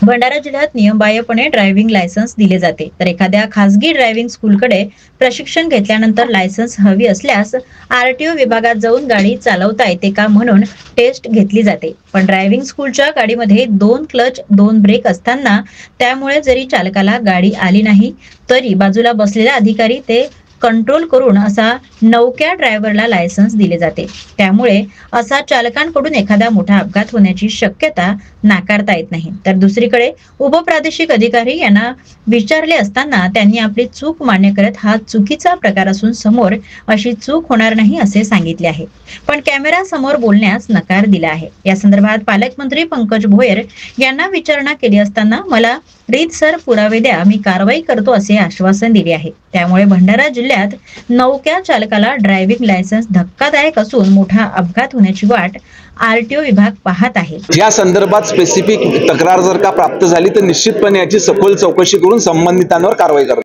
भंडारा जिल्ह्यात नियमबाह्यपणे driving licence दिले जाते, तर एखाद्या खासगी ड्रायव्हिंग स्कूलकडे प्रशिक्षण घेतल्यानंतर लायसन्स हवी असल्यास आरटीओ विभागात जाऊन गाडी चालवता येते का म्हणून टेस्ट घेतली जाते. पण ड्रायव्हिंग स्कूलच्या गाडीमध्ये 2 क्लच 2 ब्रेक असताना त्यामुळे जरी चालकाला गाडी आली नाही तरी बाजूला बसलेला अधिकारी ते कंट्रोल करून असा नवख्या ड्रायव्हरला लायसन्स दिले जाते. त्यामुळे असा चालकांकडून एखादा मोठा अपघात होण्याची शक्यता नाकारता येत नाही. तर दुसरीकडे उपप्रादेशिक अधिकारी यांना विचारले असताना त्यांनी आपली चूक मान्य करत हा चुकीचा प्रकार असून समोर अशी चूक होणार नाही असे सांगितले आहे, पण कॅमेरा समोर बोलण्यास नकार दिला आहे. या संदर्भात पालकमंत्री पंकज भोयर यांना विचारणा केली असताना मला रीतसर पुरावे द्या, मी कारवाई करतो असे आश्वासन दिले आहे. त्यामुळे भंडारा जिल्ह्यात नवख्या चालकाला ड्रायव्हिंग लायसन्स धक्कादायक असून मोठा अपघात होण्याची वाट आरटीओ विभाग पाहत आहे. या संदर्भात स्पेसिफिक तक्रार जर का प्राप्त झाली तर निश्चितपणे याची सखोल चौकशी करून संबंधितांवर कारवाई करणार.